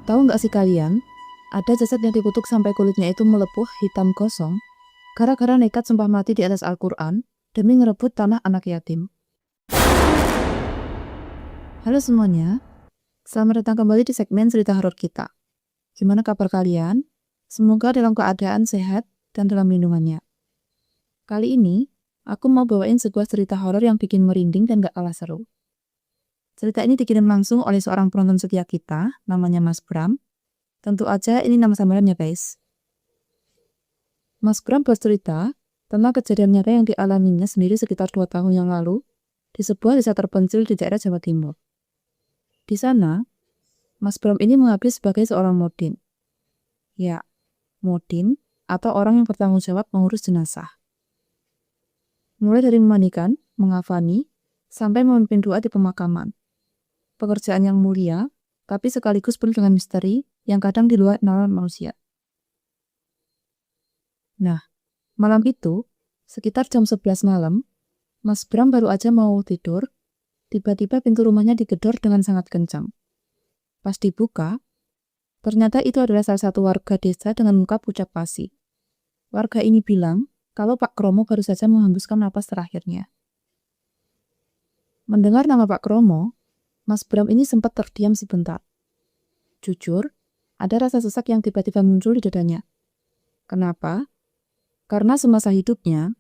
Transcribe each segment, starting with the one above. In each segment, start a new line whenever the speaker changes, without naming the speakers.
Tahu nggak sih kalian, ada jasad yang dikutuk sampai kulitnya itu melepuh hitam gosong, gara-gara nekat sumpah mati di atas Al-Quran demi ngerebut tanah anak yatim. Halo semuanya, selamat datang kembali di segmen cerita horor kita. Gimana kabar kalian? Semoga dalam keadaan sehat dan dalam lindungannya. Kali ini, aku mau bawain sebuah cerita horor yang bikin merinding dan gak kalah seru. Cerita ini dikirim langsung oleh seorang penonton setia kita, namanya Mas Bram. Tentu aja ini nama samarannya guys. Mas Bram bercerita tentang kejadian nyata yang dialaminya sendiri sekitar 2 tahun yang lalu di sebuah desa terpencil di daerah Jawa Timur. Di sana, Mas Bram ini mengabdi sebagai seorang modin. Ya, modin atau orang yang bertanggung jawab mengurus jenazah. Mulai dari memandikan, mengafani, sampai memimpin doa di pemakaman. Pekerjaan yang mulia, tapi sekaligus penuh dengan misteri yang kadang di luar nalar manusia. Nah, malam itu, sekitar jam 11 malam, Mas Bram baru aja mau tidur, tiba-tiba pintu rumahnya digedor dengan sangat kencang. Pas dibuka, ternyata itu adalah salah satu warga desa dengan muka pucat pasi. Warga ini bilang kalau Pak Kromo baru saja menghembuskan napas terakhirnya. Mendengar nama Pak Kromo, Mas Bram ini sempat terdiam sebentar. Jujur, ada rasa sesak yang tiba-tiba muncul di dadanya. Kenapa? Karena semasa hidupnya,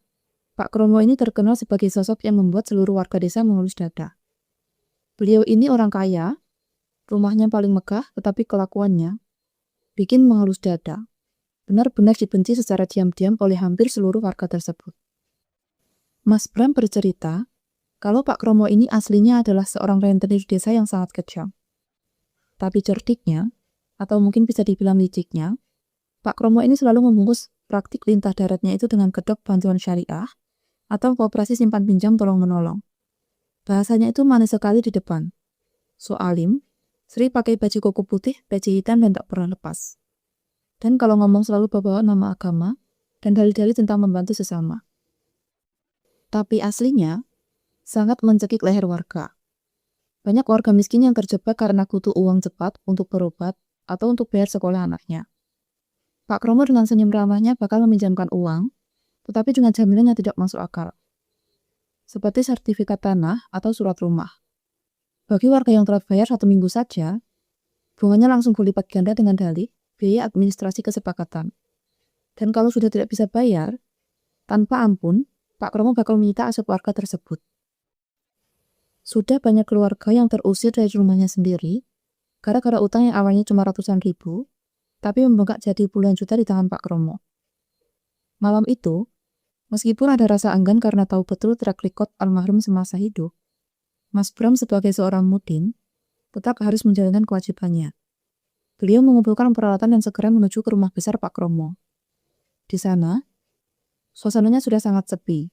Pak Kromo ini terkenal sebagai sosok yang membuat seluruh warga desa mengelus dada. Beliau ini orang kaya, rumahnya paling megah, tetapi kelakuannya bikin mengelus dada. Benar-benar dibenci secara diam-diam oleh hampir seluruh warga tersebut. Mas Bram bercerita kalau Pak Kromo ini aslinya adalah seorang rentenir desa yang sangat kejam. Tapi cerdiknya, atau mungkin bisa dibilang liciknya, Pak Kromo ini selalu membungkus praktik lintah daratnya itu dengan kedok bantuan syariah atau koperasi simpan pinjam tolong-menolong. Bahasanya itu manis sekali di depan. So alim, sering pakai baju koko putih, peci hitam dan tak pernah lepas. Dan kalau ngomong selalu bawa nama agama dan dalil-dalil tentang membantu sesama. Tapi aslinya, sangat mencekik leher warga. Banyak warga miskin yang terjebak karena butuh uang cepat untuk berobat atau untuk bayar sekolah anaknya. Pak Kromo dengan senyum ramahnya bakal meminjamkan uang, tetapi dengan jaminan yang tidak masuk akal. Seperti sertifikat tanah atau surat rumah. Bagi warga yang telat bayar 1 minggu saja, bunganya langsung berlipat ganda dengan dalih biaya administrasi kesepakatan. Dan kalau sudah tidak bisa bayar, tanpa ampun, Pak Kromo bakal menyita aset warga tersebut. Sudah banyak keluarga yang terusir dari rumahnya sendiri, gara-gara utang yang awalnya cuma ratusan ribu, tapi membengkak jadi puluhan juta di tangan Pak Kromo. Malam itu, meskipun ada rasa enggan karena tahu betul track record almarhum semasa hidup, Mas Bram sebagai seorang mudin tetap harus menjalankan kewajibannya. Beliau mengumpulkan peralatan dan segera menuju ke rumah besar Pak Kromo. Di sana, suasananya sudah sangat sepi.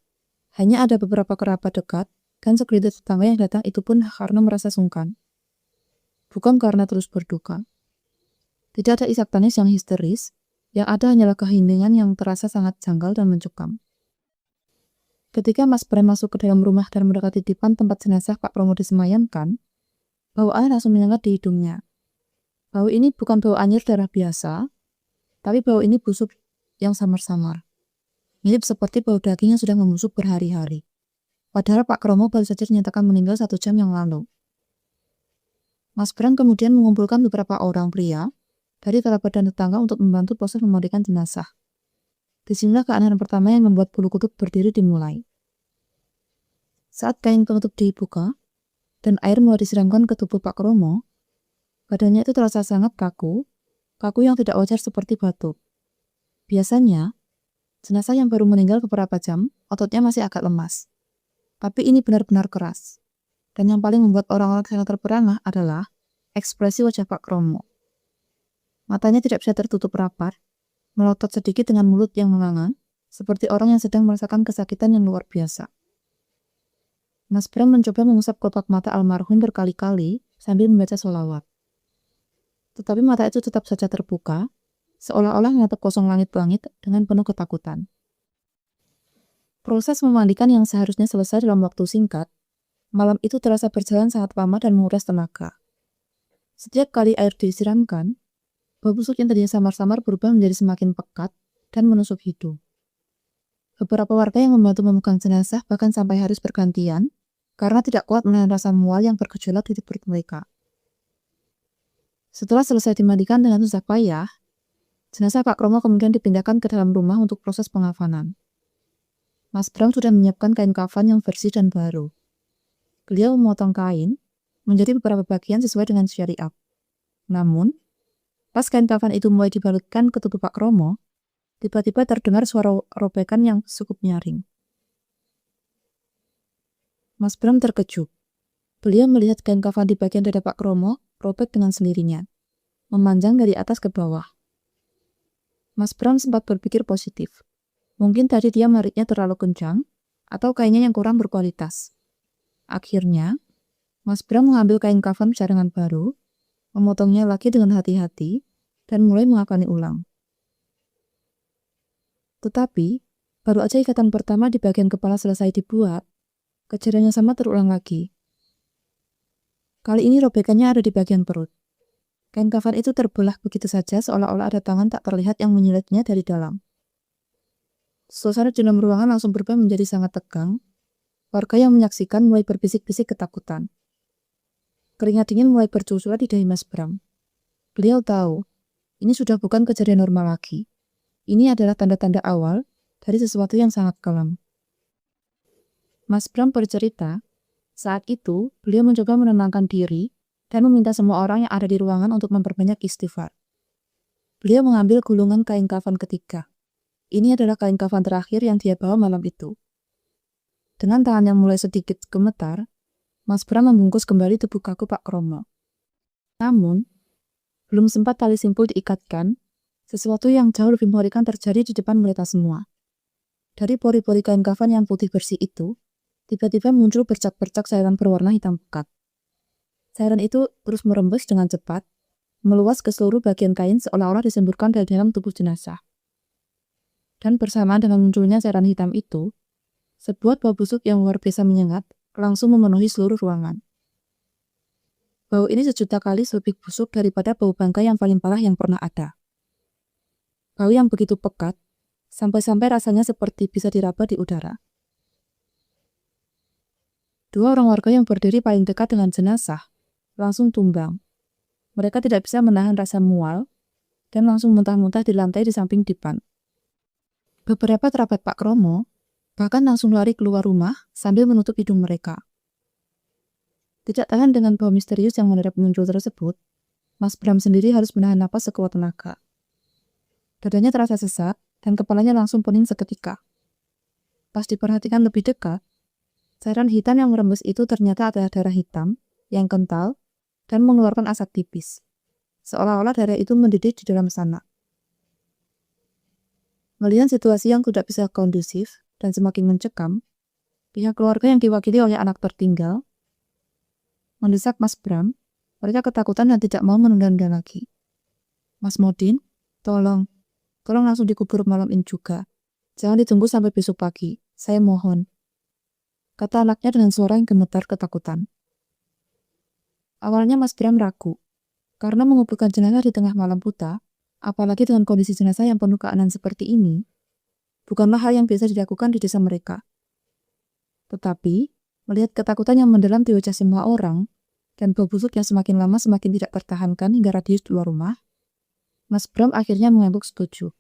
Hanya ada beberapa kerabat dekat dan segelintir tetangga yang datang itu pun karena merasa sungkan. Bukan karena terus berduka. Tidak ada isak tangis yang histeris, yang ada hanyalah keheningan yang terasa sangat janggal dan mencekam. Ketika Mas Bram masuk ke dalam rumah dan mendekati dipan tempat jenazah Pak Kromo disemayamkan, bau air langsung menyengat di hidungnya. Bau ini bukan bau anyir darah biasa, tapi bau ini busuk yang samar-samar. Mirip seperti bau daging yang sudah membusuk berhari-hari. Padahal Pak Kromo baru saja dinyatakan meninggal 1 jam yang lalu. Mas Bram kemudian mengumpulkan beberapa orang pria dari kerabat dan tetangga untuk membantu proses memandikan jenazah. Disinilah keanehan pertama yang membuat bulu kuduk berdiri dimulai. Saat kain penutup dibuka dan air mulai disiramkan ke tubuh Pak Kromo, badannya itu terasa sangat kaku yang tidak wajar seperti batu. Biasanya, jenazah yang baru meninggal beberapa jam, ototnya masih agak lemas. Tapi ini benar-benar keras. Dan yang paling membuat orang-orang sangat terperangah adalah ekspresi wajah Pak Kromo. Matanya tidak bisa tertutup rapat, melotot sedikit dengan mulut yang menganga, seperti orang yang sedang merasakan kesakitan yang luar biasa. Mas Bram mencoba mengusap kelopak mata almarhum berkali-kali sambil membaca sholawat. Tetapi mata itu tetap saja terbuka, seolah-olah menatap kosong langit-langit dengan penuh ketakutan. Proses memandikan yang seharusnya selesai dalam waktu singkat, malam itu terasa berjalan sangat lama dan menguras tenaga. Setiap kali air disiramkan, Bau busuk yang tadinya samar-samar berubah menjadi semakin pekat dan menusuk hidung. Beberapa warga yang membantu memegang jenazah bahkan sampai harus bergantian karena tidak kuat menahan rasa mual yang bergejolak di perut mereka. Setelah selesai dimandikan dengan susah payah, jenazah Pak Kromo kemudian dipindahkan ke dalam rumah untuk proses pengafanan. Mas Bram sudah menyiapkan kain kafan yang bersih dan baru. Beliau memotong kain menjadi beberapa bagian sesuai dengan syariat. Namun, pas kain kafan itu mulai dibalutkan ke tubuh Pak Kromo, tiba-tiba terdengar suara robekan yang cukup nyaring. Mas Bram terkejut. Beliau melihat kain kafan di bagian dada Pak Kromo robek dengan sendirinya, memanjang dari atas ke bawah. Mas Bram sempat berpikir positif. Mungkin tadi dia mariknya terlalu kencang, atau kainnya yang kurang berkualitas. Akhirnya, Mas Bram mengambil kain kafan cadangan baru, memotongnya lagi dengan hati-hati, dan mulai mengakani ulang. Tetapi, baru aja ikatan pertama di bagian kepala selesai dibuat, kejadian yang sama terulang lagi. Kali ini robekannya ada di bagian perut. Kain kafan itu terbelah begitu saja seolah-olah ada tangan tak terlihat yang menyulitnya dari dalam. Suasana di dalam ruangan langsung berubah menjadi sangat tegang. Warga yang menyaksikan mulai berbisik-bisik ketakutan. Keringat dingin mulai bercucuran di dahi Mas Bram. Beliau tahu, ini sudah bukan kejadian normal lagi. Ini adalah tanda-tanda awal dari sesuatu yang sangat kelam. Mas Bram bercerita, saat itu beliau mencoba menenangkan diri dan meminta semua orang yang ada di ruangan untuk memperbanyak istighfar. Beliau mengambil gulungan kain kafan ketiga. Ini adalah kain kafan terakhir yang dia bawa malam itu. Dengan tangan yang mulai sedikit gemetar, Mas Bram membungkus kembali tubuh kaku Pak Kromo. Namun, belum sempat tali simpul diikatkan, sesuatu yang jauh lebih mengerikan terjadi di depan mereka semua. Dari pori-pori kain kafan yang putih bersih itu, tiba-tiba muncul bercak-bercak cairan berwarna hitam pekat. Cairan itu terus merembes dengan cepat, meluas ke seluruh bagian kain seolah-olah disemburkan dari dalam tubuh jenazah. Dan bersamaan dengan munculnya cairan hitam itu, sebuah bau busuk yang luar biasa menyengat langsung memenuhi seluruh ruangan. Bau ini sejuta kali lebih busuk daripada bau bangkai yang paling parah yang pernah ada. Bau yang begitu pekat, sampai-sampai rasanya seperti bisa diraba di udara. Dua orang warga yang berdiri paling dekat dengan jenazah langsung tumbang. Mereka tidak bisa menahan rasa mual dan langsung muntah-muntah di lantai di samping dipan. Beberapa kerabat Pak Kromo bahkan langsung lari keluar rumah sambil menutup hidung mereka. Tidak tahan dengan bau misterius yang mendadak muncul tersebut, Mas Bram sendiri harus menahan napas sekuat tenaga. Dadanya terasa sesak dan kepalanya langsung pening seketika. Pas diperhatikan lebih dekat, cairan hitam yang merembes itu ternyata adalah darah hitam yang kental dan mengeluarkan asap tipis. Seolah-olah darah itu mendidih di dalam sana. Melihat situasi yang tidak bisa kondusif dan semakin mencekam, pihak keluarga yang diwakili oleh anak tertinggal mendesak Mas Bram. Mereka ketakutan dan tidak mau menunda-nunda lagi. Mas Modin, tolong langsung dikubur malam ini juga. Jangan ditunggu sampai besok pagi. Saya mohon. Kata anaknya dengan suara yang gemetar ketakutan. Awalnya Mas Bram ragu, karena menguburkan jenazah di tengah malam buta, apalagi dengan kondisi jenazah yang penuh keanehan seperti ini, bukanlah hal yang biasa dilakukan di desa mereka. Tetapi, melihat ketakutan yang mendalam di wajah semua orang, dan bau busuk yang semakin lama semakin tidak tertahankan hingga radius luar rumah, Mas Bram akhirnya mengangguk setuju.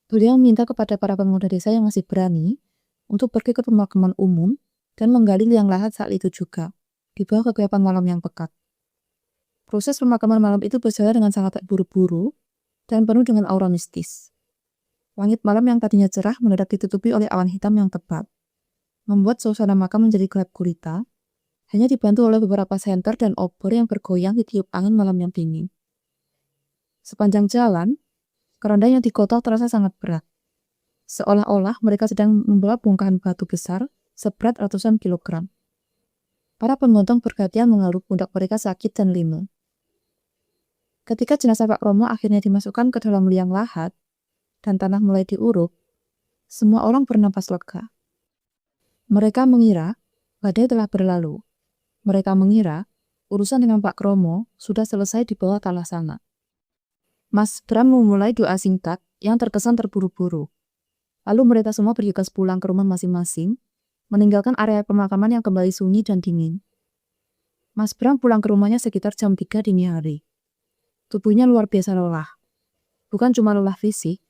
Beliau meminta kepada para pemuda desa yang masih berani untuk pergi ke pemakaman umum dan menggali liang lahat saat itu juga, di bawah kegelapan malam yang pekat. Proses pemakaman malam itu berjalan dengan sangat buru-buru dan penuh dengan aura mistis. Langit malam yang tadinya cerah mendadak ditutupi oleh awan hitam yang tebal, membuat suasana makam menjadi gelap gulita, hanya dibantu oleh beberapa senter dan obor yang bergoyang ditiup angin malam yang dingin. Sepanjang jalan, keranda yang dikotok terasa sangat berat. Seolah-olah mereka sedang membawa bongkahan batu besar seberat ratusan kilogram. Para penggotong bergantian mengaruh pundak mereka sakit dan linu. Ketika jenazah Pak Kromo akhirnya dimasukkan ke dalam liang lahat dan tanah mulai diuruk, semua orang bernapas lega. Mereka mengira badai telah berlalu. Mereka mengira urusan dengan Pak Kromo sudah selesai di bawah tanah sana. Mas Bram memulai doa singkat yang terkesan terburu-buru. Lalu mereka semua bergegas pulang ke rumah masing-masing, meninggalkan area pemakaman yang kembali sunyi dan dingin. Mas Bram pulang ke rumahnya sekitar jam 3 dini hari. Tubuhnya luar biasa lelah. Bukan cuma lelah fisik,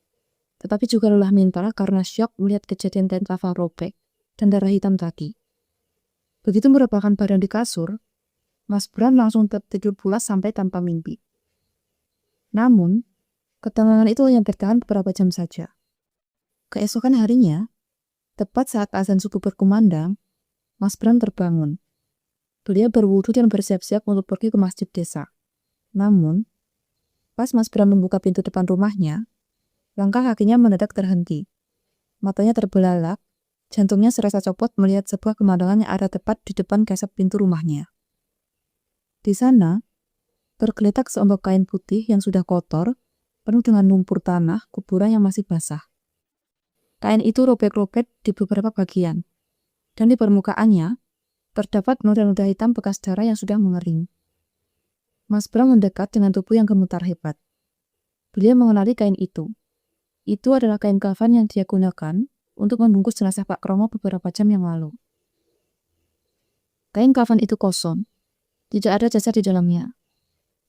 tetapi juga lelah mental karena syok melihat kejadian kain kafan robek dan darah hitam tadi. Begitu merebahkan badan di kasur, Mas Bram langsung tertidur pulas sampai tanpa mimpi. Namun, ketenangan itu hanya bertahan beberapa jam saja. Keesokan harinya, tepat saat azan subuh berkumandang, Mas Bram terbangun. Beliau berwudu dan bersiap-siap untuk pergi ke masjid desa. Namun, pas Mas Bram membuka pintu depan rumahnya, langkah kakinya mendadak terhenti. Matanya terbelalak, jantungnya serasa copot melihat sebuah pemandangan yang ada tepat di depan kesep pintu rumahnya. Di sana, tergeletak seombak kain putih yang sudah kotor, penuh dengan lumpur tanah kuburan yang masih basah. Kain itu robek-robek di beberapa bagian, dan di permukaannya terdapat noda-noda hitam bekas darah yang sudah mengering. Mas Bram mendekat dengan tubuh yang gemetar hebat. Beliau mengenali kain itu. Itu adalah kain kafan yang dia gunakan untuk membungkus jenazah Pak Kromo beberapa jam yang lalu. Kain kafan itu kosong, tidak ada jasad di dalamnya.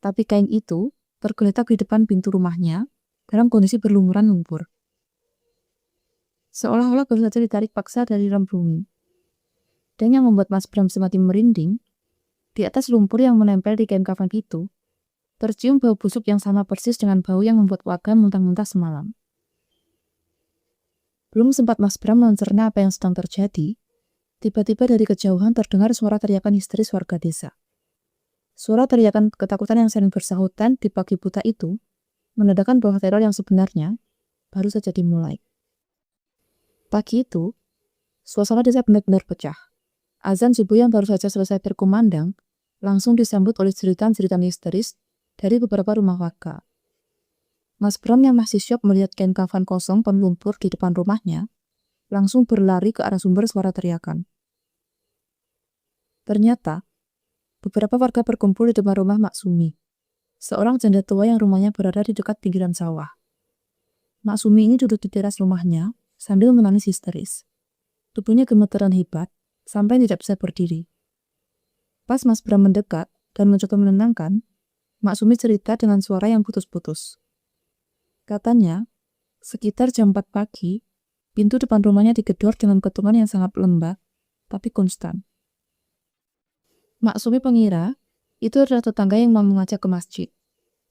Tapi kain itu tergeletak di depan pintu rumahnya dalam kondisi berlumuran lumpur. Seolah-olah baru saja ditarik paksa dari dalam bumi. Dan yang membuat Mas Bram semakin merinding, di atas lumpur yang menempel di kain kafan itu, tercium bau busuk yang sama persis dengan bau yang membuat warga muntah-muntah semalam. Belum sempat Mas Bram mencerna apa yang sedang terjadi, tiba-tiba dari kejauhan terdengar suara teriakan histeris warga desa. Suara teriakan ketakutan yang saling bersahutan di pagi buta itu menandakan bahwa teror yang sebenarnya baru saja dimulai. Pagi itu, suasana desa benar-benar pecah. Azan subuh yang baru saja selesai berkumandang langsung disambut oleh jeritan-jeritan histeris dari beberapa rumah warga. Mas Bram yang masih syok melihat kain kafan kosong penuh lumpur di depan rumahnya langsung berlari ke arah sumber suara teriakan. Ternyata, beberapa warga berkumpul di depan rumah Mak Sumi, seorang janda tua yang rumahnya berada di dekat pinggiran sawah. Mak Sumi ini duduk di teras rumahnya sambil menangis histeris. Tubuhnya gemetaran hebat sampai tidak bisa berdiri. Pas Mas Bram mendekat dan mencoba menenangkan, Mak Sumi cerita dengan suara yang putus-putus. Katanya, sekitar jam 4 pagi, pintu depan rumahnya digedor dengan ketungan yang sangat lembab, tapi konstan. Mak Sumi mengira itu adalah tetangga yang mau mengajak ke masjid.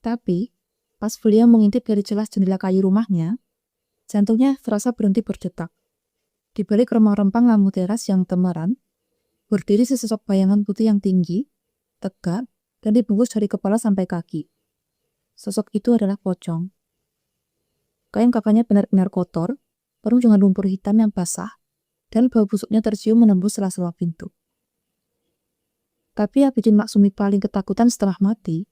Tapi, pas beliau mengintip dari celah jendela kayu rumahnya, jantungnya terasa berhenti berdetak. Di balik rempang-rempang lampu teras yang temaram, berdiri sesosok bayangan putih yang tinggi, tegak, dan dibungkus dari kepala sampai kaki. Sosok itu adalah pocong. Kain kafannya benar-benar kotor, penuh dengan lumpur hitam yang basah, dan bau busuknya tercium menembus sela-sela pintu. Tapi yang bikin Mak Sumi paling ketakutan setelah mati,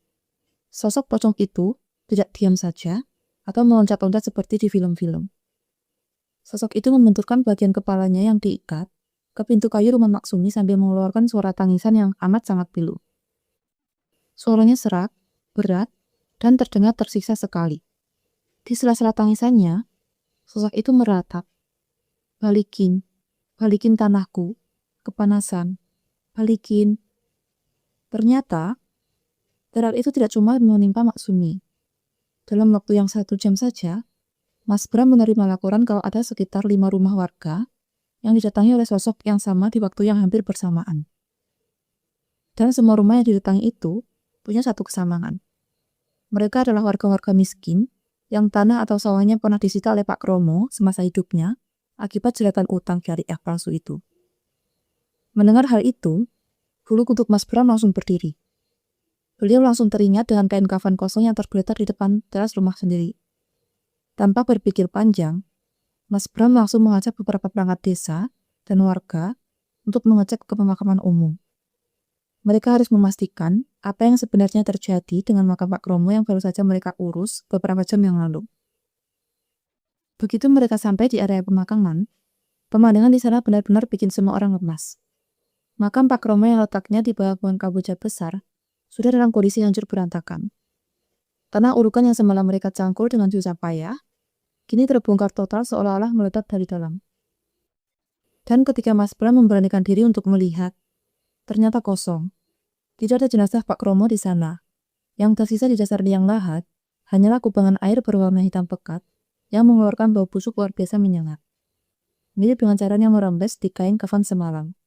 sosok pocong itu tidak diam saja atau meloncat-loncat seperti di film-film. Sosok itu membenturkan bagian kepalanya yang diikat ke pintu kayu rumah Mak Sumi sambil mengeluarkan suara tangisan yang amat sangat pilu. Suaranya serak, berat, dan terdengar tersiksa sekali. Di sela-sela tangisannya, sosok itu meratap. Balikin tanahku, kepanasan, balikin. Ternyata, teror itu tidak cuma menimpa Mak Sumi. Dalam waktu yang 1 jam saja, Mas Bram menerima laporan kalau ada sekitar 5 rumah warga yang didatangi oleh sosok yang sama di waktu yang hampir bersamaan. Dan semua rumah yang didatangi itu punya satu kesamaan. Mereka adalah warga-warga miskin yang tanah atau sawahnya pernah disita oleh Pak Kromo semasa hidupnya akibat jeratan utang syariah palsu itu. Mendengar hal itu, bulu kuduk Mas Bram langsung berdiri. Beliau langsung teringat dengan kain kafan kosong yang tergeletak di depan teras rumah sendiri. Tanpa berpikir panjang, Mas Bram langsung mengajak beberapa perangkat desa dan warga untuk mengecek ke pemakaman umum. Mereka harus memastikan apa yang sebenarnya terjadi dengan makam Pak Kromo yang baru saja mereka urus beberapa jam yang lalu. Begitu mereka sampai di area pemakaman, pemandangan di sana benar-benar bikin semua orang lemas. Makam Pak Kromo yang letaknya di bawah pohon kamboja besar sudah dalam kondisi hancur berantakan. Tanah urukan yang semalam mereka cangkul dengan susah payah, kini terbongkar total seolah-olah meledak dari dalam. Dan ketika Mas Bram memberanikan diri untuk melihat, ternyata kosong. Tidak ada jenazah Pak Kromo di sana. Yang tersisa di dasar liang lahat hanyalah kubangan air berwarna hitam pekat yang mengeluarkan bau busuk luar biasa menyengat. Mirip dengan caranya merembes di kain kafan semalam.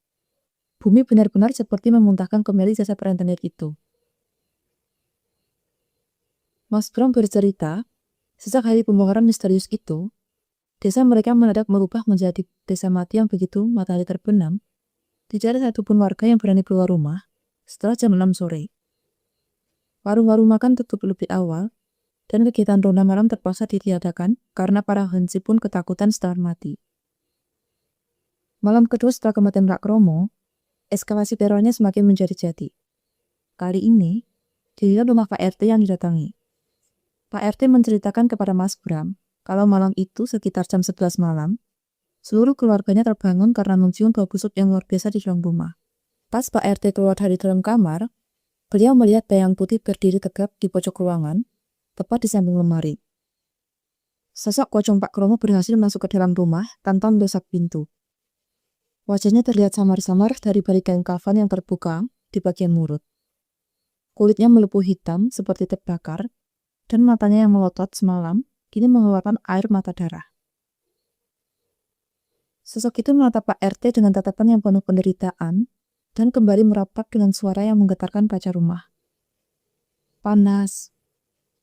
Bumi benar-benar seperti memuntahkan kembali jasad rentenir itu. Mas Bram bercerita, sejak hari pembongkaran misterius itu, desa mereka mendadak berubah menjadi desa mati yang begitu matahari terbenam. Tidak ada satupun warga yang berani keluar rumah setelah jam 6 sore. Warung-warung makan tutup lebih awal, dan kegiatan ronda malam terpaksa ditiadakan karena para hensi pun ketakutan setelah mati. Malam kedua setelah kematian Pak Kromo, eskalasi terornya semakin menjadi-jadi. Kali ini, dilihat rumah Pak RT yang didatangi. Pak RT menceritakan kepada Mas Bram kalau malam itu sekitar jam 11 malam, seluruh keluarganya terbangun karena mencium bau busuk yang luar biasa di dalam rumah. Pas Pak RT keluar dari dalam kamar, beliau melihat bayang putih berdiri tegap di pojok ruangan, tepat di samping lemari. Sosok pocong Pak Kromo berhasil masuk ke dalam rumah tanpa mendesak pintu. Wajahnya terlihat samar-samar dari balik kain kafan yang terbuka di bagian mulut. Kulitnya melepuh hitam seperti terbakar, dan matanya yang melotot semalam kini mengeluarkan air mata darah. Sosok itu menatap Pak RT dengan tatapan yang penuh penderitaan dan kembali merapat dengan suara yang menggetarkan kaca rumah. Panas.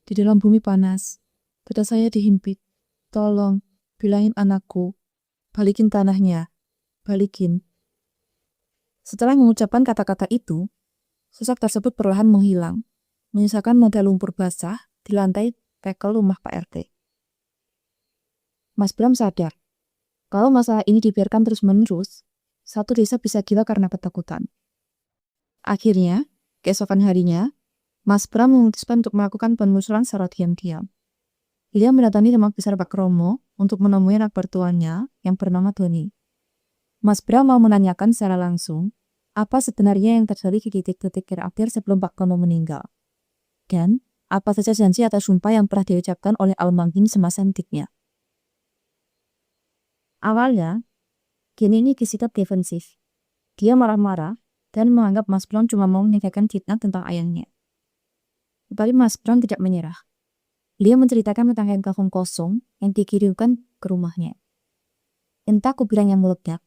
Di dalam bumi panas. Dada saya dihimpit. Tolong, bilangin anakku. Balikin tanahnya. Balikin. Setelah mengucapkan kata-kata itu, sosok tersebut perlahan menghilang, menyisakan noda lumpur basah di lantai tekel rumah Pak RT. Mas Bram sadar, kalau masalah ini dibiarkan terus-menerus, satu desa bisa gila karena ketakutan. Akhirnya, keesokan harinya, Mas Bram memutuskan untuk melakukan penelusuran secara diam-diam. Dia mendatangi rumah besar Pak Kromo untuk menemui anak bertuanya yang bernama Doni. Mas Bram mau menanyakan secara langsung apa sebenarnya yang terjadi di detik-detik terakhir sebelum Pak Kromo meninggal. Dan apa saja janji atau sumpah yang pernah diucapkan oleh almarhum semasa hidupnya. Awalnya, Geni ini bersikap defensif. Dia marah-marah dan menganggap Mas Bram cuma mau meninggalkan fitnah tentang ayahnya. Tetapi Mas Bram tidak menyerah. Dia menceritakan tentang kain kafan kosong yang dikirimkan ke rumahnya. Entah kuburan yang meledak,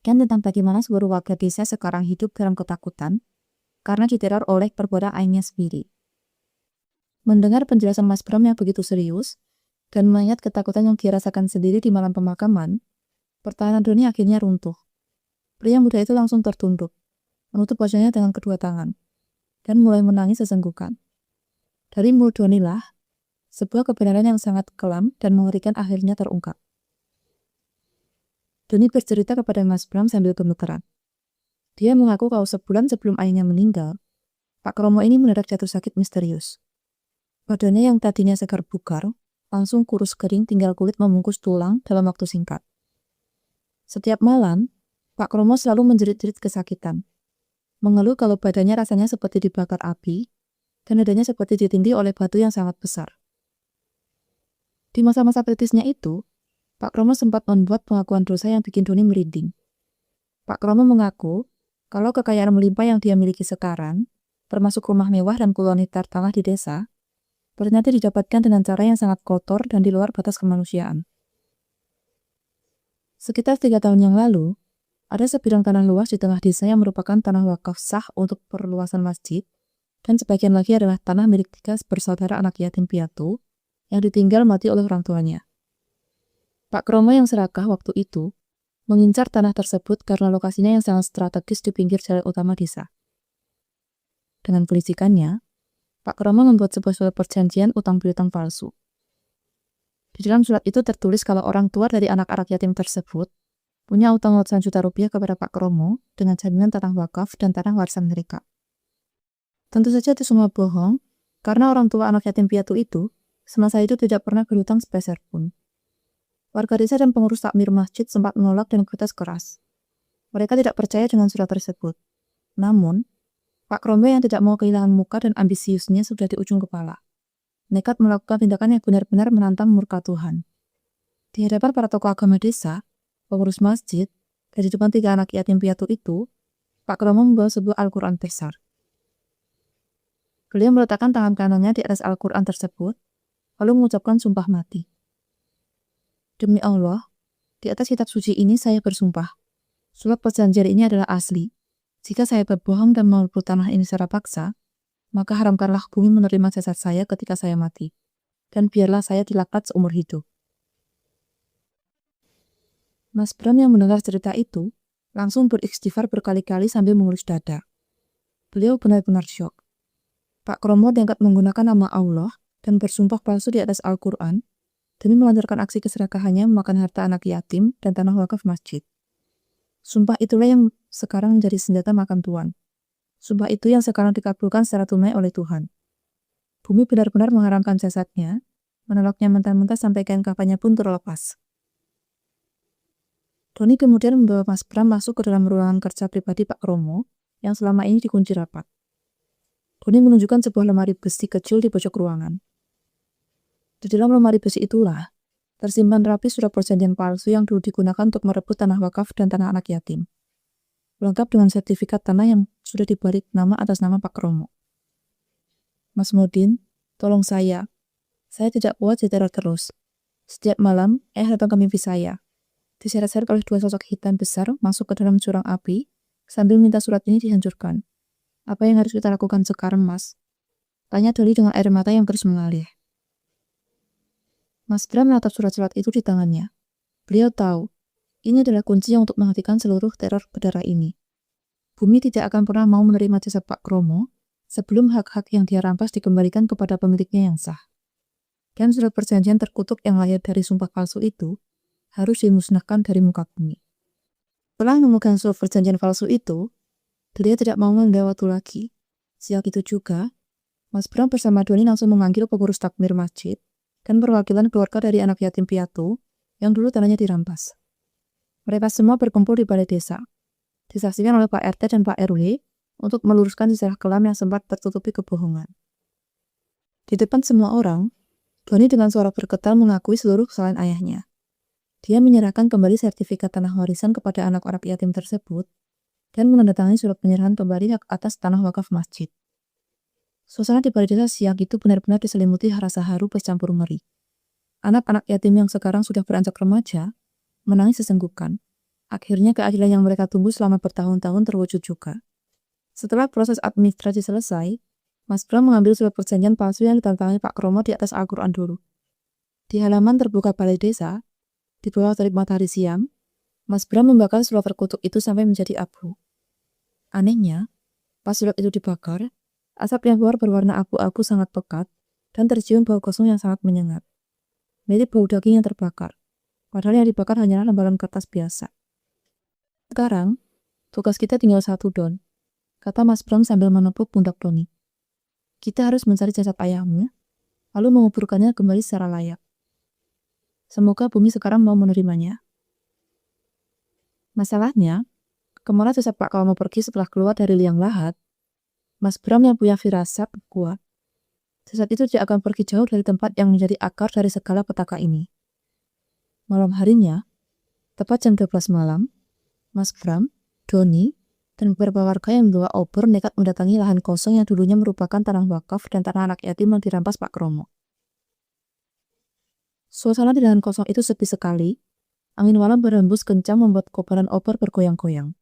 dan tentang bagaimana seluruh warga desa sekarang hidup dalam ketakutan karena diteror oleh perbuatan ayahnya sendiri. Mendengar penjelasan Mas Bram yang begitu serius, dan melihat ketakutan yang dirasakan sendiri di malam pemakaman, pertahanan Doni akhirnya runtuh. Pria muda itu langsung tertunduk, menutup wajahnya dengan kedua tangan, dan mulai menangis sesenggukan. Dari mulut Doni lah, sebuah kebenaran yang sangat kelam dan mengerikan akhirnya terungkap. Doni bercerita kepada Mas Bram sambil gemeteran. Dia mengaku kalau sebulan sebelum ayahnya meninggal, Pak Kromo ini mendadak jatuh sakit misterius. Badannya yang tadinya segar bugar, langsung kurus kering tinggal kulit membungkus tulang dalam waktu singkat. Setiap malam, Pak Kromo selalu menjerit-jerit kesakitan. Mengeluh kalau badannya rasanya seperti dibakar api, dan dadanya seperti ditindih oleh batu yang sangat besar. Di masa-masa kritisnya itu, Pak Kromo sempat membuat pengakuan dosa yang bikin Doni merinding. Pak Kromo mengaku kalau kekayaan melimpah yang dia miliki sekarang, termasuk rumah mewah dan puluhan hektar tanah di desa, ternyata didapatkan dengan cara yang sangat kotor dan di luar batas kemanusiaan. Sekitar 3 tahun yang lalu, ada sebidang tanah luas di tengah desa yang merupakan tanah wakaf sah untuk perluasan masjid, dan sebagian lagi adalah tanah milik 3 bersaudara anak yatim piatu yang ditinggal mati oleh orang tuanya. Pak Kromo yang serakah waktu itu mengincar tanah tersebut karena lokasinya yang sangat strategis di pinggir jalan utama desa. Dengan kelicikannya, Pak Kromo membuat sebuah surat perjanjian utang piutang palsu. Di dalam surat itu tertulis kalau orang tua dari anak-anak yatim tersebut punya utang ratusan juta rupiah kepada Pak Kromo dengan jaminan tanah wakaf dan tanah warisan mereka. Tentu saja itu semua bohong, karena orang tua anak yatim piatu itu semasa itu tidak pernah berhutang sepeser pun. Warga desa dan pengurus takmir masjid sempat menolak dan protes keras. Mereka tidak percaya dengan surat tersebut. Namun, Pak Kromo yang tidak mau kehilangan muka dan ambisiusnya sudah di ujung kepala. nekat melakukan tindakan yang benar-benar menantang murka Tuhan. Di hadapan para tokoh agama desa, pengurus masjid, dan di depan 3 anak yatim piatu itu, Pak Kromo membawa sebuah Al-Quran besar. Beliau meletakkan tangan kanannya di atas Al-Quran tersebut, lalu mengucapkan sumpah mati. Demi Allah, di atas kitab suci ini saya bersumpah, surat perjanjian ini adalah asli. Jika saya berbohong dan merebut tanah ini secara paksa, maka haramkanlah bumi menerima jasad saya ketika saya mati, dan biarlah saya dilaknat seumur hidup. Mas Bram yang mendengar cerita itu, langsung beristighfar berkali-kali sambil mengelus dada. Beliau benar-benar syok. Pak Kromo diangkat menggunakan nama Allah dan bersumpah palsu di atas Al-Quran demi melancarkan aksi keserakahannya memakan harta anak yatim dan tanah wakaf masjid. Sumpah itulah yang sekarang menjadi senjata makan tuan. Sumpah itu yang sekarang dikabulkan secara tunai oleh Tuhan. Bumi benar-benar mengharamkan jasadnya, menolaknya mentah-mentah sampai kain kafannya pun terlepas. Doni kemudian membawa Mas Bram masuk ke dalam ruangan kerja pribadi Pak Kromo yang selama ini dikunci rapat. Doni menunjukkan sebuah lemari besi kecil di pojok ruangan. Di dalam lemari besi itulah tersimpan rapi surat perjanjian palsu yang dulu digunakan untuk merebut tanah wakaf dan tanah anak yatim, lengkap dengan sertifikat tanah yang sudah dibalik nama atas nama Pak Kromo. Mas Modin, tolong saya tidak kuat diteror terus. Setiap malam, datang ke mimpi saya, diseret-seret oleh 2 sosok hitam besar masuk ke dalam jurang api sambil minta surat ini dihancurkan. Apa yang harus kita lakukan sekarang, Mas? Tanya Doli dengan air mata yang terus mengalir. Mas Bram menatap surat-surat itu di tangannya. Beliau tahu, ini adalah kunci yang untuk menghentikan seluruh teror berdarah ini. Bumi tidak akan pernah mau menerima jasa Pak Kromo sebelum hak-hak yang dia rampas dikembalikan kepada pemiliknya yang sah. Dan surat perjanjian terkutuk yang lahir dari sumpah palsu itu harus dimusnahkan dari muka bumi. Setelah menemukan surat perjanjian palsu itu, beliau tidak mau menunda waktu lagi. Siang itu juga, Mas Bram bersama Doni langsung memanggil pengurus takmir masjid dan perwakilan keluarga dari anak yatim piatu yang dulu tanahnya dirampas. Mereka semua berkumpul di balai desa, disaksikan oleh Pak RT dan Pak RW untuk meluruskan sejarah kelam yang sempat tertutupi kebohongan. Di depan semua orang, Doni dengan suara bergetar mengakui seluruh kesalahan ayahnya. Dia menyerahkan kembali sertifikat tanah warisan kepada anak orang yatim tersebut dan menandatangani surat penyerahan kembali hak atas tanah wakaf masjid. Suasana di balai desa siang itu benar-benar diselimuti rasa haru bercampur ngeri. Anak-anak yatim yang sekarang sudah beranjak remaja menangis sesenggukan. Akhirnya keadilan yang mereka tunggu selama bertahun-tahun terwujud juga. Setelah proses administrasi selesai, Mas Bram mengambil surat perjanjian palsu yang ditandatangani Pak Kromo di atas Al-Quran dulu. Di halaman terbuka balai desa, di bawah terik matahari siang, Mas Bram membakar surat terkutuk itu sampai menjadi abu. Anehnya, pas surat itu dibakar, asap yang keluar berwarna abu-abu sangat pekat dan tercium bau kosong yang sangat menyengat. Mirip bau daging yang terbakar, padahal yang dibakar hanyalah lembaran kertas biasa. Sekarang, tugas kita tinggal satu, Don, kata Mas Bram sambil menepuk pundak Doni. Kita harus mencari jasad ayahmu, lalu menguburkannya kembali secara layak. Semoga bumi sekarang mau menerimanya. Masalahnya, kemana jasad Pak Kromo pergi setelah keluar dari liang lahat, Mas Bram yang punya firasat kuat, jasad itu tidak akan pergi jauh dari tempat yang menjadi akar dari segala petaka ini. Malam harinya, tepat jam 12 malam, Mas Bram, Doni, dan beberapa warga yang membawa obor nekat mendatangi lahan kosong yang dulunya merupakan tanah wakaf dan tanah anak yatim yang dirampas Pak Kromo. Suasana di lahan kosong itu sepi sekali. Angin malam berhembus kencang membuat kobaran obor bergoyang-goyang.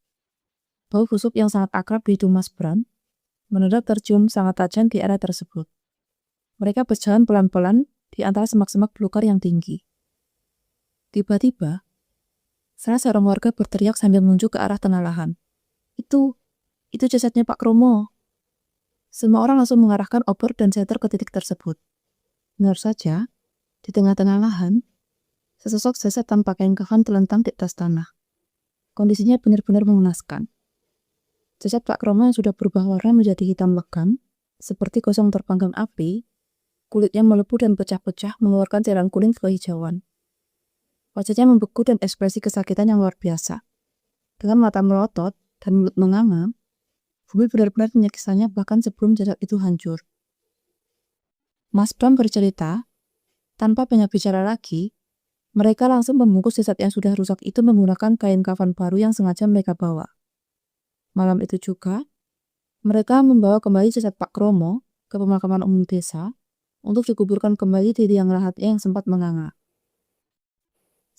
Bau busuk yang sangat akrab di hidung Mas Bram mendadak tercium sangat tajam di area tersebut. Mereka berjalan pelan-pelan di antara semak-semak belukar yang tinggi. Tiba-tiba, salah seorang warga berteriak sambil menunjuk ke arah tengah lahan. Itu jasadnya Pak Kromo. Semua orang langsung mengarahkan obor dan seter ke titik tersebut. Benar saja, di tengah-tengah lahan, sesosok jasad tanpa kain kafan terlentang di atas tanah. Kondisinya benar-benar mengenaskan. Jasad Pak Kromo yang sudah berubah warna menjadi hitam legam, seperti gosong terpanggang api, kulitnya melepuh dan pecah-pecah mengeluarkan cairan kuning kehijauan. Wajahnya membeku dan ekspresi kesakitan yang luar biasa. Dengan mata melotot dan mulut menganga, bumi benar-benar menyikisanya bahkan sebelum jasad itu hancur. Mas Bram bercerita, tanpa banyak bicara lagi, mereka langsung membungkus jasad yang sudah rusak itu menggunakan kain kafan baru yang sengaja mereka bawa. Malam itu juga, mereka membawa kembali jasad Pak Kromo ke pemakaman umum desa untuk dikuburkan kembali di liang lahatnya yang sempat menganga.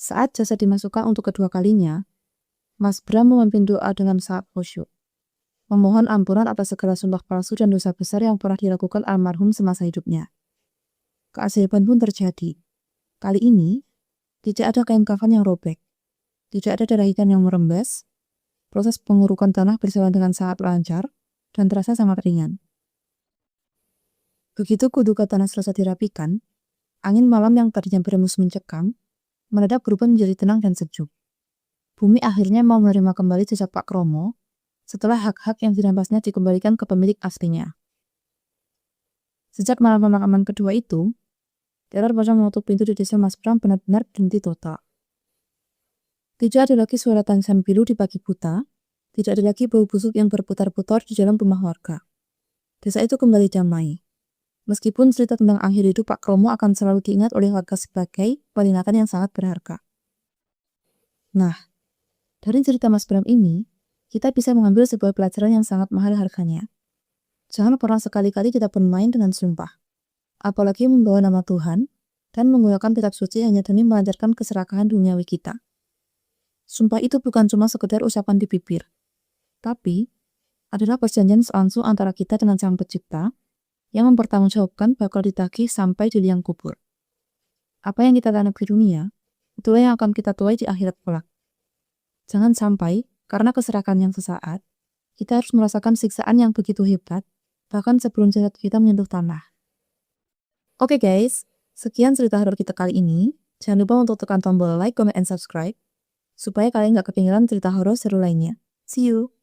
Saat jasad dimasukkan untuk kedua kalinya, Mas Bram memimpin doa dengan sangat khusyuk, memohon ampunan atas segala sumpah palsu dan dosa besar yang pernah dilakukan almarhum semasa hidupnya. Keajaiban pun terjadi. Kali ini, tidak ada kain kafan yang robek, tidak ada darah ikan yang merembes, proses pengurukan tanah berjalan dengan sangat lancar dan terasa sangat ringan. Begitu kudukan tanah selesai dirapikan, angin malam yang tadinya berembus mencekam, mendadak berubah menjadi tenang dan sejuk. Bumi akhirnya mau menerima kembali jasad Pak Kromo setelah hak-hak yang dirampasnya dikembalikan ke pemilik aslinya. Sejak malam pemakaman kedua itu, teror pocong menutup pintu di desa Mas Bram benar-benar berhenti total. Tidak ada lagi suara tangisan pilu di pagi buta, tidak ada lagi bau busuk yang berputar-putar di dalam rumah warga. Desa itu kembali damai. Meskipun cerita tentang akhir hidup Pak Kromo akan selalu diingat oleh warga sebagai peringatan yang sangat berharga. Nah, dari cerita Mas Bram ini, kita bisa mengambil sebuah pelajaran yang sangat mahal harganya. Jangan pernah sekali-kali kita bermain dengan sumpah, apalagi membawa nama Tuhan dan menggunakan kitab suci hanya demi melancarkan keserakahan duniawi kita. Sumpah itu bukan cuma sekedar ucapan di bibir, tapi adalah perjanjian langsung antara kita dengan Sang Pencipta yang mempertanggungjawabkan bakal ditagih sampai di liang kubur. Apa yang kita tanam di dunia, itulah yang akan kita tuai di akhirat kelak. Jangan sampai, karena keserakahan yang sesaat, kita harus merasakan siksaan yang begitu hebat, bahkan sebelum jasad kita menyentuh tanah. Oke guys, sekian cerita horor kita kali ini. Jangan lupa untuk tekan tombol like, comment, and subscribe, supaya kalian gak ketinggalan cerita horor seru lainnya. See you!